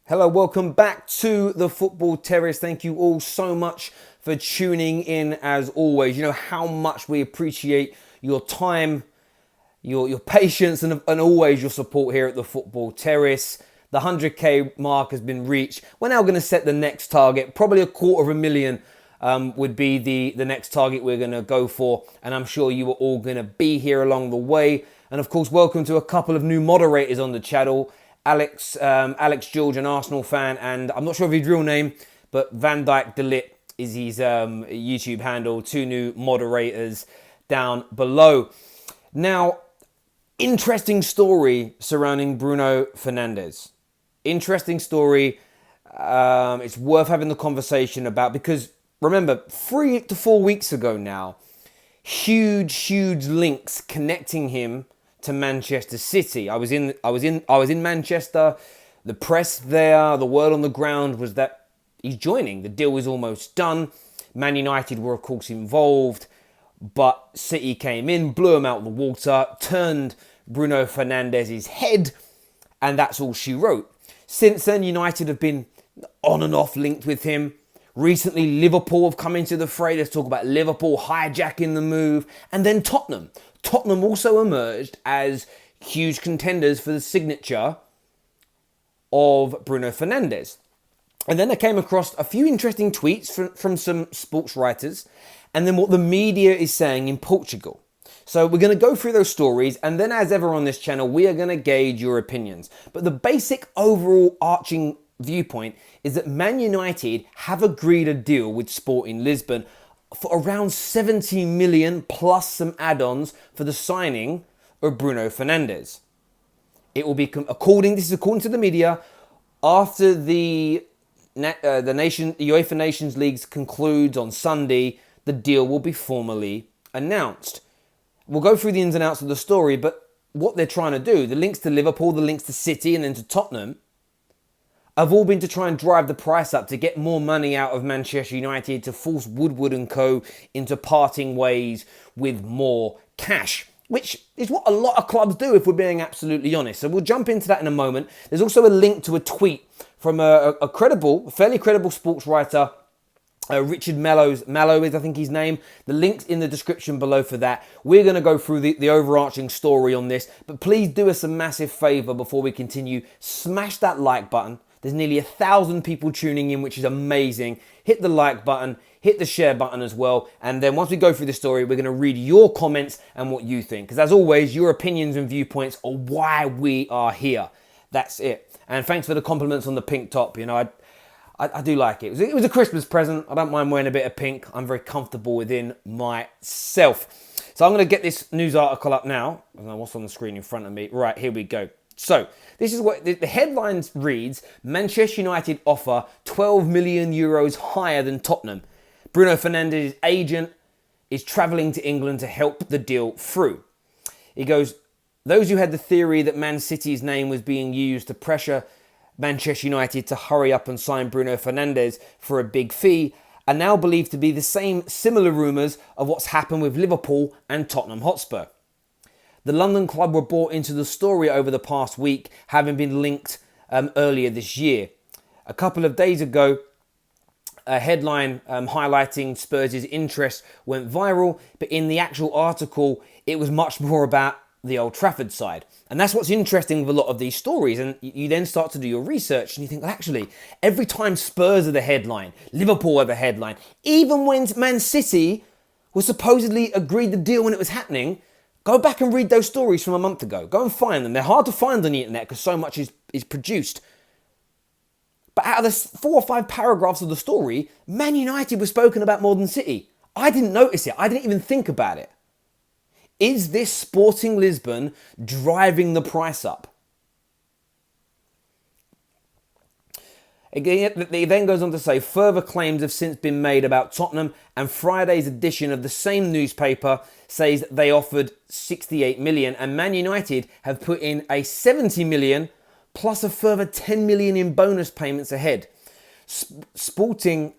Hello, welcome back to the Football Terrace. Thank you all so much for tuning in as always. You know how much we appreciate your time, your patience, and always your support here at the Football Terrace. The 100k mark has been reached. We're now going to set the next target. Probably 250,000 would be the next target we're going to go for. And I'm sure you are all going to be here along the way. And of course, welcome to a couple of new moderators on the channel. Alex George, an Arsenal fan, and I'm not sure of his real name, but Van Dijk Delit is his YouTube handle. Two new moderators down below. Now, interesting story surrounding Bruno Fernandes. Interesting story. It's worth having the conversation about because remember, 3 to 4 weeks ago now, huge links connecting him to Manchester City. I was in Manchester. The press there, the word on the ground was that he's joining. The deal was almost done. Man United were of course involved, but City came in, blew him out of the water, turned Bruno Fernandes' head, and that's all she wrote. Since then, United have been on and off linked with him. Recently, Liverpool have come into the fray. Let's talk about Liverpool hijacking the move. And then Tottenham. Tottenham also emerged as huge contenders for the signature of Bruno Fernandes. And then I came across a few interesting tweets from some sports writers and then what the media is saying in Portugal. So we're going to go through those stories, and then as ever on this channel, we are going to gauge your opinions. But the basic overall arching viewpoint is that Man United have agreed a deal with Sporting Lisbon for around 70 million plus some add-ons for the signing of Bruno Fernandes. It will be according to the media, after the UEFA Nations League concludes on Sunday, the deal will be formally announced. We'll go through the ins and outs of the story, but what they're trying to do, the links to Liverpool, the links to City, and then to Tottenham, have all been to try and drive the price up to get more money out of Manchester United, to force Woodward and co into parting ways with more cash, which is what a lot of clubs do if we're being absolutely honest. So we'll jump into that in a moment. There's also a link to a tweet from a fairly credible sports writer, Richard Mallow is I think his name. The link's in the description below for that. We're going to go through the overarching story on this, but please do us a massive favour before we continue. Smash that like button. There's nearly 1,000 people tuning in, which is amazing. Hit the like button, hit the share button as well. And then once we go through the story, we're going to read your comments and what you think. Because as always, your opinions and viewpoints are why we are here. That's it. And thanks for the compliments on the pink top. You know, I do like it. It was a Christmas present. I don't mind wearing a bit of pink. I'm very comfortable within myself. So I'm going to get this news article up now. I don't know what's on the screen in front of me. Right, here we go. So, this is what the headline reads: Manchester United offer 12 million euros higher than Tottenham. Bruno Fernandes' agent is travelling to England to help the deal through. He goes, those who had the theory that Man City's name was being used to pressure Manchester United to hurry up and sign Bruno Fernandes for a big fee are now believed to be the similar rumours of what's happened with Liverpool and Tottenham Hotspur. The London club were brought into the story over the past week, having been linked earlier this year. A couple of days ago, a headline highlighting Spurs' interest went viral, but in the actual article, it was much more about the Old Trafford side. And that's what's interesting with a lot of these stories. And you then start to do your research and you think, well, actually, every time Spurs are the headline, Liverpool are the headline, even when Man City was supposedly agreed the deal when it was happening, go back and read those stories from a month ago. Go and find them. They're hard to find on the internet because so much is produced. But out of the 4 or 5 paragraphs of the story, Man United was spoken about more than City. I didn't notice it. I didn't even think about it. Is this Sporting Lisbon driving the price up? Again, it then goes on to say further claims have since been made about Tottenham, and Friday's edition of the same newspaper says they offered 68 million and Man United have put in a 70 million plus a further 10 million in bonus payments ahead. Sporting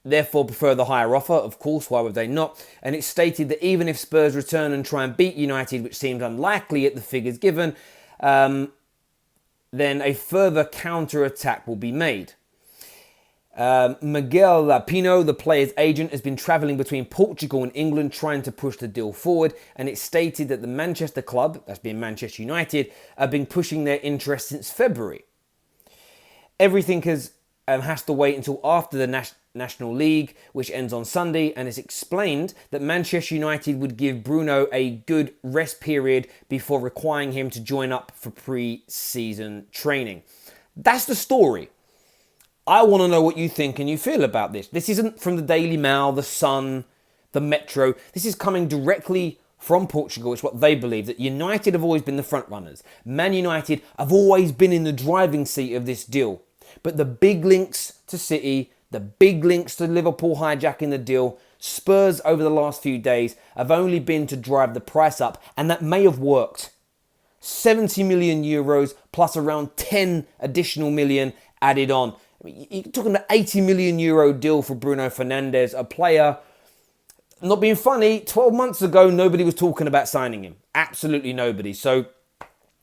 therefore prefer the higher offer, of course, why would they not? And it's stated that even if Spurs return and try and beat United, which seems unlikely at the figures given, then a further counter-attack will be made. Miguel Lapino, the player's agent, has been travelling between Portugal and England trying to push the deal forward, and it's stated that the Manchester club, that's being Manchester United, have been pushing their interest since February. Everything has to wait until after the National League, which ends on Sunday, and it's explained that Manchester United would give Bruno a good rest period before requiring him to join up for pre-season training. That's the story. I want to know what you think and you feel about this. This isn't from the Daily Mail, the Sun, the Metro. This is coming directly from Portugal. It's what they believe, that United have always been the front runners. Man United have always been in the driving seat of this deal. But the big links to City, the big links to Liverpool hijacking the deal, Spurs over the last few days have only been to drive the price up, and that may have worked. 70 million euros plus around 10 additional million added on. You're talking about €80 million deal for Bruno Fernandes, a player, not being funny, 12 months ago, nobody was talking about signing him. Absolutely nobody. So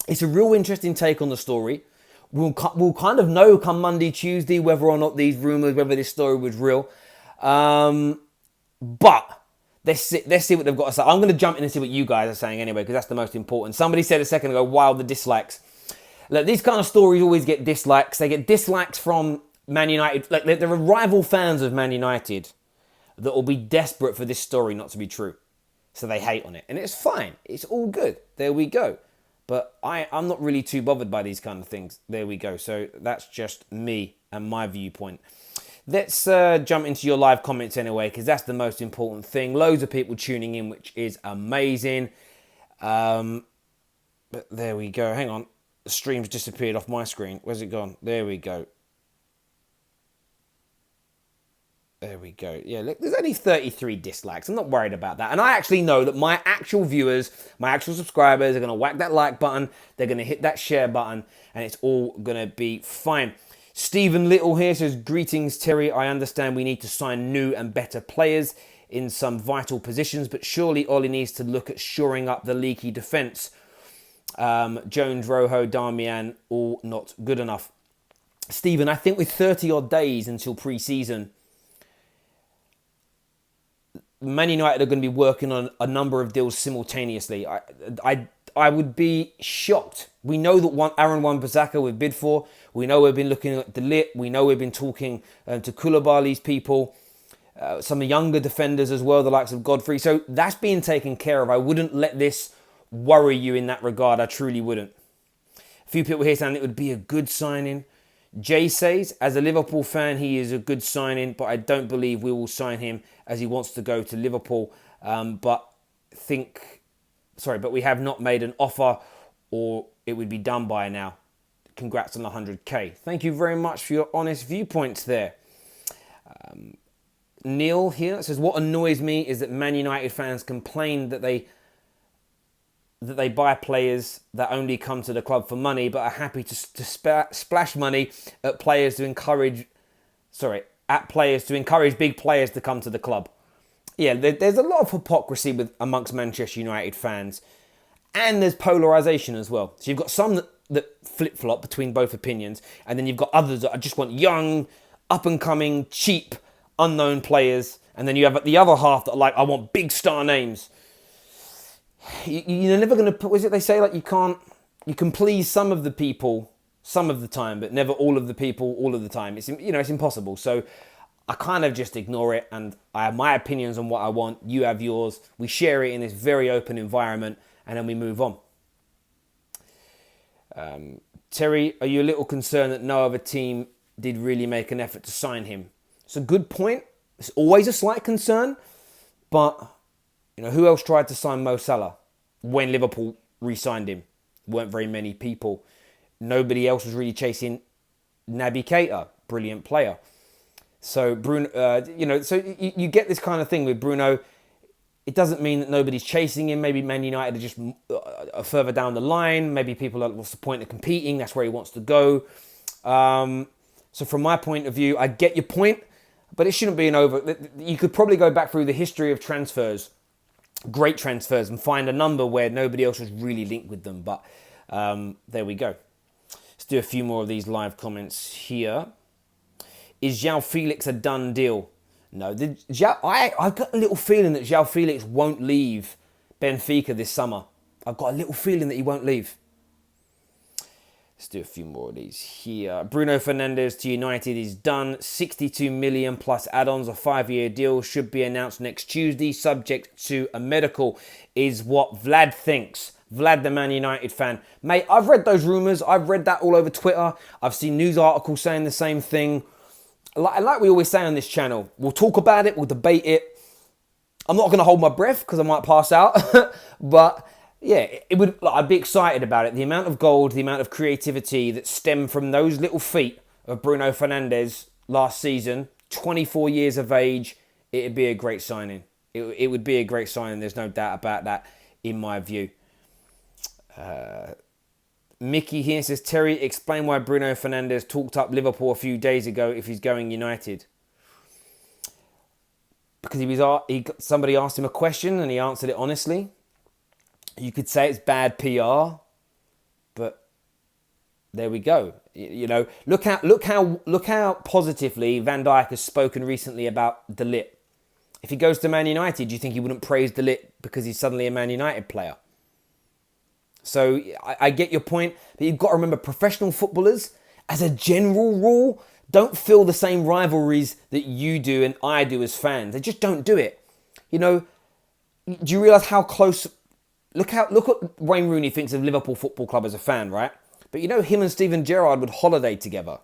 it's a real interesting take on the story. We'll kind of know come Monday, Tuesday, whether or not these rumours, whether this story was real. But let's see what they've got to say. I'm going to jump in and see what you guys are saying anyway, because that's the most important. Somebody said a second ago, wow, the dislikes. Look, these kind of stories always get dislikes. They get dislikes from Man United. Like, there are rival fans of Man United that will be desperate for this story not to be true. So they hate on it. And it's fine. It's all good. There we go. But I'm not really too bothered by these kind of things. There we go. So that's just me and my viewpoint. Let's jump into your live comments anyway, because that's the most important thing. Loads of people tuning in, which is amazing. But there we go. Hang on. The stream's disappeared off my screen. Where's it gone? There we go. There we go. Yeah, look, there's only 33 dislikes. I'm not worried about that. And I actually know that my actual viewers, my actual subscribers are going to whack that like button. They're going to hit that share button. And it's all going to be fine. Stephen Little here says, greetings, Terry. I understand we need to sign new and better players in some vital positions. But surely Ollie needs to look at shoring up the leaky defence. Jones, Rojo, Darmian, all not good enough. Stephen, I think with 30 odd days until pre-season, Man United are going to be working on a number of deals simultaneously. I would be shocked. We know that Aaron Wan-Bissaka we've bid for. We know we've been looking at De Ligt. We know we've been talking to Koulibaly's people. Some younger defenders as well, the likes of Godfrey. So that's being taken care of. I wouldn't let this worry you in that regard. I truly wouldn't. A few people here saying it would be a good signing. Jay says, as a Liverpool fan, he is a good signing, but I don't believe we will sign him as he wants to go to Liverpool. But we have not made an offer, or it would be done by now. Congrats on the 100k. Thank you very much for your honest viewpoints there. Neil here says, what annoys me is that Man United fans complain that they buy players that only come to the club for money, but are happy to splash money at players to encourage big players to come to the club. Yeah, there's a lot of hypocrisy amongst Manchester United fans, and there's polarisation as well. So you've got some that flip-flop between both opinions, and then you've got others that just want young, up-and-coming, cheap, unknown players, and then you have the other half that are like, I want big star names. You're never going to put, what is it they say? Like, you can please some of the people some of the time, but never all of the people all of the time. It's impossible. So I kind of just ignore it, and I have my opinions on what I want. You have yours. We share it in this very open environment, and then we move on. Terry, are you a little concerned that no other team did really make an effort to sign him? It's a good point. It's always a slight concern, but who else tried to sign Mo Salah when Liverpool re-signed him? Weren't very many people. Nobody else was really chasing Naby Keita, brilliant player. So Bruno, so you get this kind of thing with Bruno. It doesn't mean that nobody's chasing him. Maybe Man United are just further down the line. Maybe people are, what's the point of competing? That's where he wants to go. So from my point of view, I get your point, but it shouldn't be an over. You could probably go back through the history of transfers, great transfers, and find a number where nobody else was really linked with them. But there we go. do a few more of these live comments here. Is João Felix a done deal? No. I've got a little feeling that João Felix won't leave Benfica this summer. I've got a little feeling that he won't leave. Let's do a few more of these here. Bruno Fernandes to United is done. 62 million plus add-ons. A 5-year deal should be announced next Tuesday, subject to a medical, is what Vlad thinks. Vlad, the Man United fan. Mate, I've read those rumours. I've read that all over Twitter. I've seen news articles saying the same thing. Like we always say on this channel, we'll talk about it, we'll debate it. I'm not going to hold my breath because I might pass out. But yeah, I'd be excited about it. The amount of gold, the amount of creativity that stemmed from those little feet of Bruno Fernandes last season, 24 years of age, it'd be a great signing. It would be a great signing. There's no doubt about that in my view. Mickey here says, Terry, explain why Bruno Fernandes talked up Liverpool a few days ago if he's going United. Because somebody asked him a question and he answered it honestly. You could say it's bad PR, but there we go. You know, look how positively Van Dijk has spoken recently about De Ligt. If he goes to Man United, do you think he wouldn't praise De Ligt because he's suddenly a Man United player? So I get your point, but you've got to remember professional footballers, as a general rule, don't feel the same rivalries that you do and I do as fans. They just don't do it. You know, do you realise how close... Look what Wayne Rooney thinks of Liverpool Football Club as a fan, right? But you know him and Steven Gerrard would holiday together.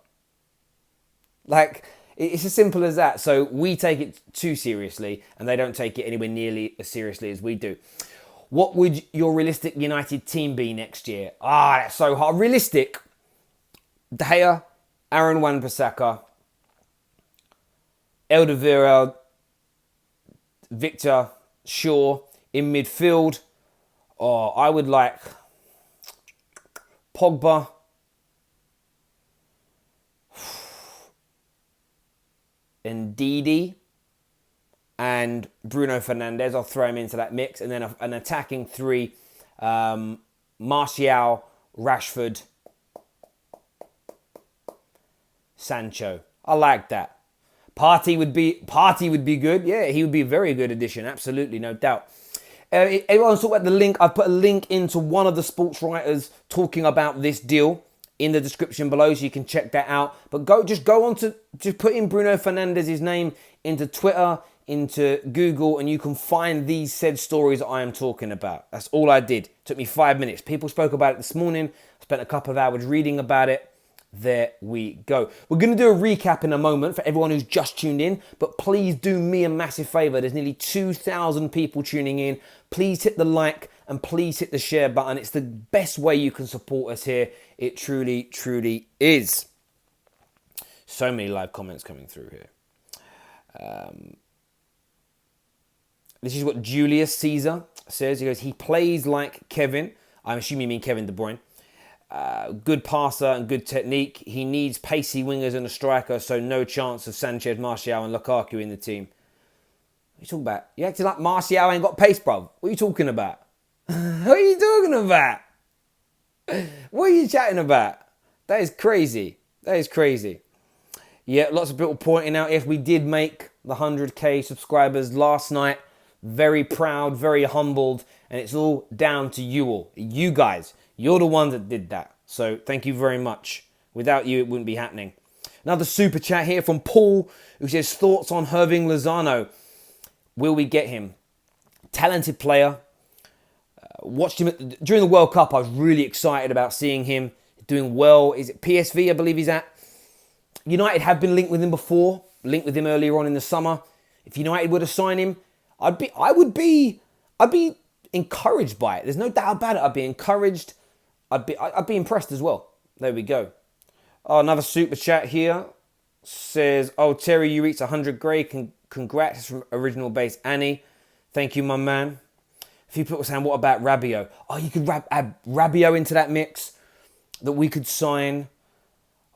Like, it's as simple as that. So we take it too seriously and they don't take it anywhere nearly as seriously as we do. What would your realistic United team be next year? That's so hard. Realistic. De Gea, Aaron Wan-Bissaka, Alderweireld, Victor, Shaw in midfield. I would like Pogba, Ndidi, and Bruno Fernandes. I'll throw him into that mix. And then an attacking three, Martial, Rashford, Sancho. I like that. Partey would be good. Yeah, he would be a very good addition. Absolutely, no doubt. Everyone talk about the link. I've put a link into one of the sports writers talking about this deal in the description below, so you can check that out. But just put in Bruno Fernandes' name into Twitter, into Google, and you can find these said stories that I am talking about. That's all I did. It took me 5 minutes. People spoke about it this morning. Spent a couple of hours reading about it. There we go. We're going to do a recap in a moment for everyone who's just tuned in, but please do me a massive favour. There's nearly 2,000 people tuning in. Please hit the like and please hit the share button. It's the best way you can support us here. It truly, truly is. So many live comments coming through here. This is what Julius Caesar says. He goes, he plays like Kevin. I'm assuming you mean Kevin De Bruyne. Good passer and good technique. He needs pacey wingers and a striker, so no chance of Sanchez, Martial and Lukaku in the team. What are you talking about? You acting like Martial ain't got pace, bro. What are you talking about? What are you talking about? What are you chatting about? That is crazy. That is crazy. Yeah, lots of people pointing out if we did make the 100k subscribers last night. Very proud, very humbled, and it's all down to you all. You guys. You're the ones that did that. So thank you very much. Without you, it wouldn't be happening. Another super chat here from Paul, who says, thoughts on Hirving Lozano. Will we get him? Talented player. Watched him during the World Cup. I was really excited about seeing him doing well. Is it PSV, I believe he's at? United have been linked with him before. Linked with him earlier on in the summer. If United were to sign him, I'd be encouraged by it. There's no doubt about it. I'd be encouraged. I'd be impressed as well. There we go. Oh, another super chat here says, oh, Terry, you reached 100 grey. Congrats from Original Base Annie. Thank you, my man. A few people saying, what about Rabiot? Oh, you could add Rabiot into that mix that we could sign.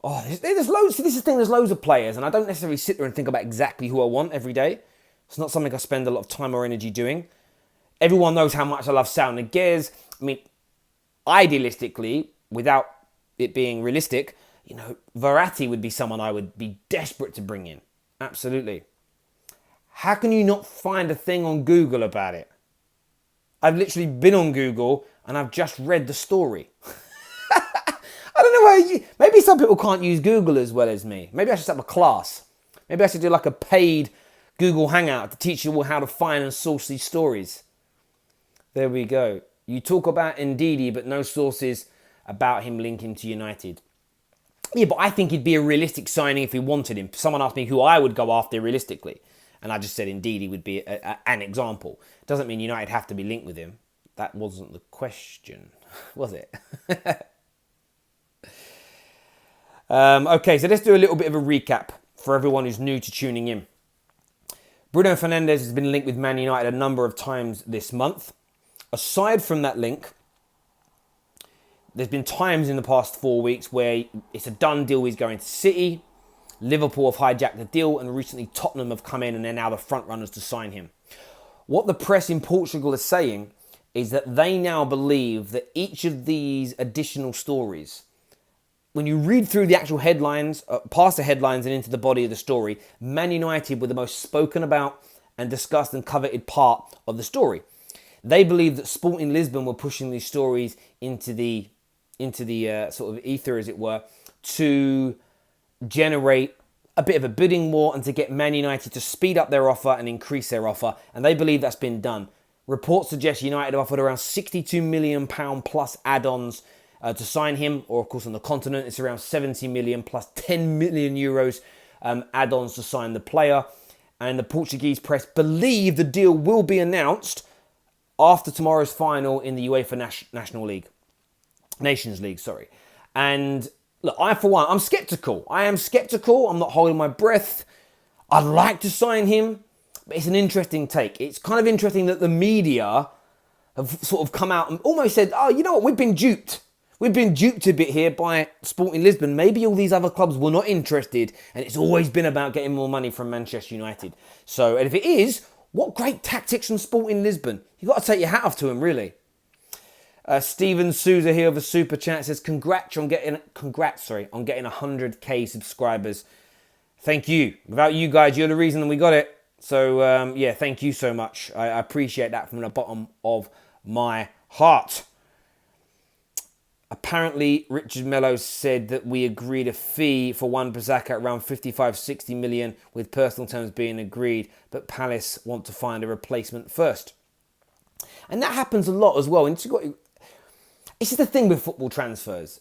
Oh, there's loads. This is the thing, there's loads of players, and I don't necessarily sit there and think about exactly who I want every day. It's not something I spend a lot of time or energy doing. Everyone knows how much I love Sal Niguez. I mean, idealistically, without it being realistic, Verratti would be someone I would be desperate to bring in. Absolutely. How can you not find a thing on Google about it? I've literally been on Google and I've just read the story. I don't know why maybe some people can't use Google as well as me. Maybe I should set up a class. Maybe I should do like a paid Google Hangout to teach you all how to find and source these stories. There we go. You talk about Ndidi, but no sources about him linking to United. Yeah, but I think he'd be a realistic signing if we wanted him. Someone asked me who I would go after realistically. And I just said Ndidi would be an example. Doesn't mean United have to be linked with him. That wasn't the question, was it? Okay, so let's do a little bit of a recap for everyone who's new to tuning in. Bruno Fernandes has been linked with Man United a number of times this month. Aside from that link, there's been times in the past 4 weeks where it's a done deal, he's going to City. Liverpool have hijacked the deal, and recently Tottenham have come in and they're now the front runners to sign him. What the press in Portugal is saying is that they now believe that each of these additional stories, when you read through the actual headlines, past the headlines and into the body of the story, Man United were the most spoken about and discussed and coveted part of the story. They believe that Sporting Lisbon were pushing these stories into the sort of ether, as it were, to generate a bit of a bidding war and to get Man United to speed up their offer and increase their offer. And they believe that's been done. Reports suggest United have offered around £62 million plus add-ons to sign him. Or, of course, on the continent, it's around 70 million plus 10 million euros add-ons to sign the player. And the Portuguese press believe the deal will be announced after tomorrow's final in the UEFA Nations League. And look, for one, I'm sceptical. I am sceptical. I'm not holding my breath. I'd like to sign him, but it's an interesting take. It's kind of interesting that the media have sort of come out and almost said, oh, you know what, we've been duped. We've been duped a bit here by Sporting Lisbon. Maybe all these other clubs were not interested, and it's always been about getting more money from Manchester United. So, and if it is, what great tactics from Sporting Lisbon. You've got to take your hat off to him, really. Steven Souza here with a super chat says, congrats on getting 100k subscribers. Thank you. Without you guys, you're the reason we got it. So, yeah, thank you so much. I appreciate that from the bottom of my heart. Apparently, Richard Mello said that we agreed a fee for Wan Bissaka at around 55-60 million with personal terms being agreed, but Palace want to find a replacement first. And that happens a lot as well. And it's just the thing with football transfers.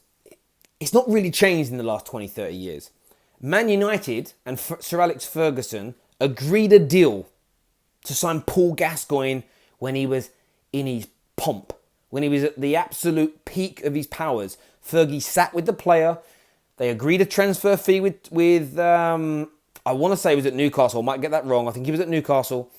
It's not really changed in the last 20, 30 years. Man United and Sir Alex Ferguson agreed a deal to sign Paul Gascoigne when he was in his pomp, when he was at the absolute peak of his powers. Fergie sat with the player. They agreed a transfer fee with I want to say it was at Newcastle. I might get that wrong. I think he was at Newcastle.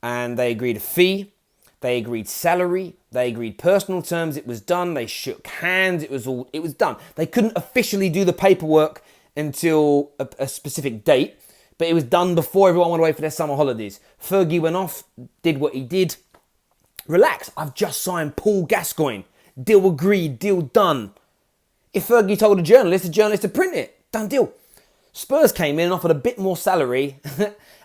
And they agreed a fee. They agreed salary. They agreed personal terms. It was done. They shook hands. It was done. They couldn't officially do the paperwork until a specific date, but it was done before everyone went away for their summer holidays. Fergie went off, did what he did. Relax, I've just signed Paul Gascoigne. Deal agreed, deal done. If Fergie told the journalist to print it. Done deal. Spurs came in and offered a bit more salary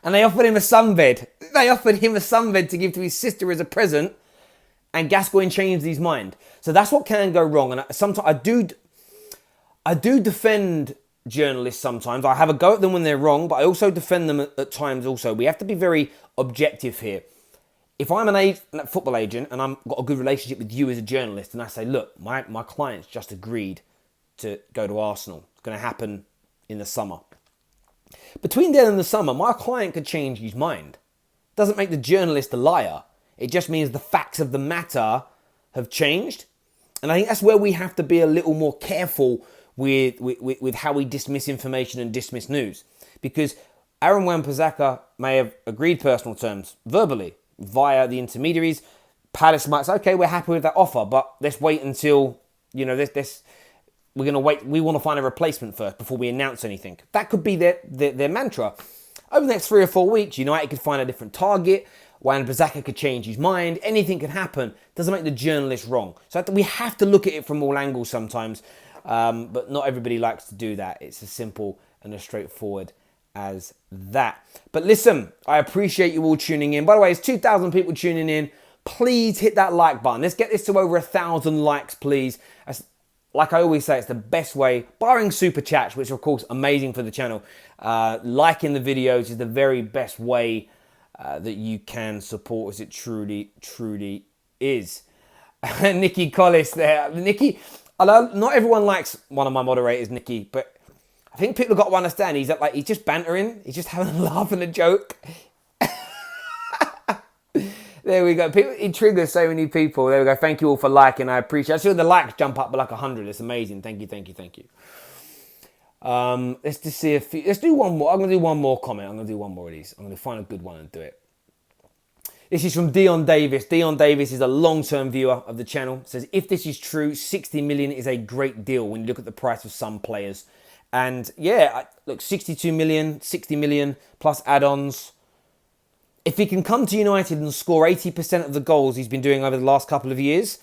and they offered him a sunbed. They offered him a sunbed to give to his sister as a present, and Gascoigne changed his mind. So that's what can go wrong. And sometimes I do defend journalists sometimes. I have a go at them when they're wrong, but I also defend them at times also. We have to be very objective here. If I'm a football agent and I've got a good relationship with you as a journalist and I say, look, my client's just agreed to go to Arsenal. It's going to happen in the summer. Between then and the summer, my client could change his mind. Doesn't make the journalist a liar. It just means the facts of the matter have changed. And I think that's where we have to be a little more careful with how we dismiss information and dismiss news. Because Aaron Wan-Bissaka may have agreed personal terms verbally via the intermediaries. Palace might say, okay, we're happy with that offer, but let's wait until, we're going to wait. We want to find a replacement first before we announce anything. That could be their mantra. Over the next 3 or 4 weeks, United could find a different target. Wan-Bissaka could change his mind. Anything could happen. Doesn't make the journalist wrong. So we have to look at it from all angles sometimes. But not everybody likes to do that. It's as simple and as straightforward as that. But listen, I appreciate you all tuning in. By the way, it's 2,000 people tuning in. Please hit that like button. Let's get this to over 1,000 likes, please. Like I always say, it's the best way, barring super chats, which are of course amazing for the channel. Liking the videos is the very best way that you can support us. It truly, truly is. Nikki Collis there. Nikki, not everyone likes one of my moderators, Nikki, but I think people have got to understand he's just bantering. He's just having a laugh and a joke. There we go. It triggers so many people. There we go. Thank you all for liking. I appreciate it. I saw the likes jump up by like 100. It's amazing. Thank you, thank you, thank you. Let's just see if... Let's do one more. I'm going to do one more comment. I'm going to do one more of these. I'm going to find a good one and do it. This is from Dion Davis. Dion Davis is a long-term viewer of the channel. Says, if this is true, 60 million is a great deal when you look at the price of some players. And yeah, look, 62 million, 60 million plus add-ons. If he can come to United and score 80% of the goals he's been doing over the last couple of years,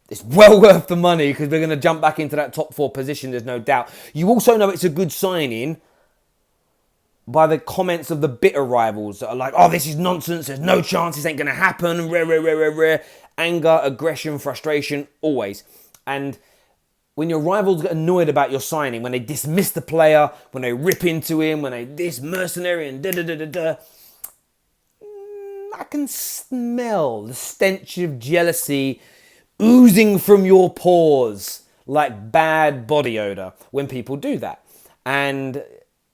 it's well worth the money because we're going to jump back into that top 4 position, there's no doubt. You also know it's a good signing by the comments of the bitter rivals that are like, oh, this is nonsense, there's no chance, this ain't going to happen, rare. Anger, aggression, frustration, always. And when your rivals get annoyed about your signing, when they dismiss the player, when they rip into him, when they this mercenary and da-da-da-da-da, I can smell the stench of jealousy oozing from your pores like bad body odor when people do that. And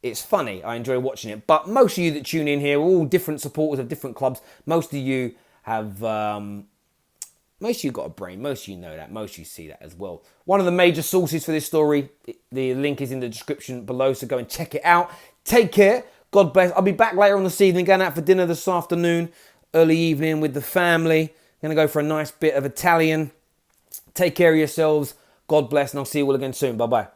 it's funny. I enjoy watching it. But most of you that tune in here are all different supporters of different clubs. Most of you have... most of you got a brain. Most of you know that. Most of you see that as well. One of the major sources for this story, the link is in the description below, so go and check it out. Take care. God bless. I'll be back later on this evening, going out for dinner this afternoon, early evening with the family. Going to go for a nice bit of Italian. Take care of yourselves. God bless, and I'll see you all again soon. Bye-bye.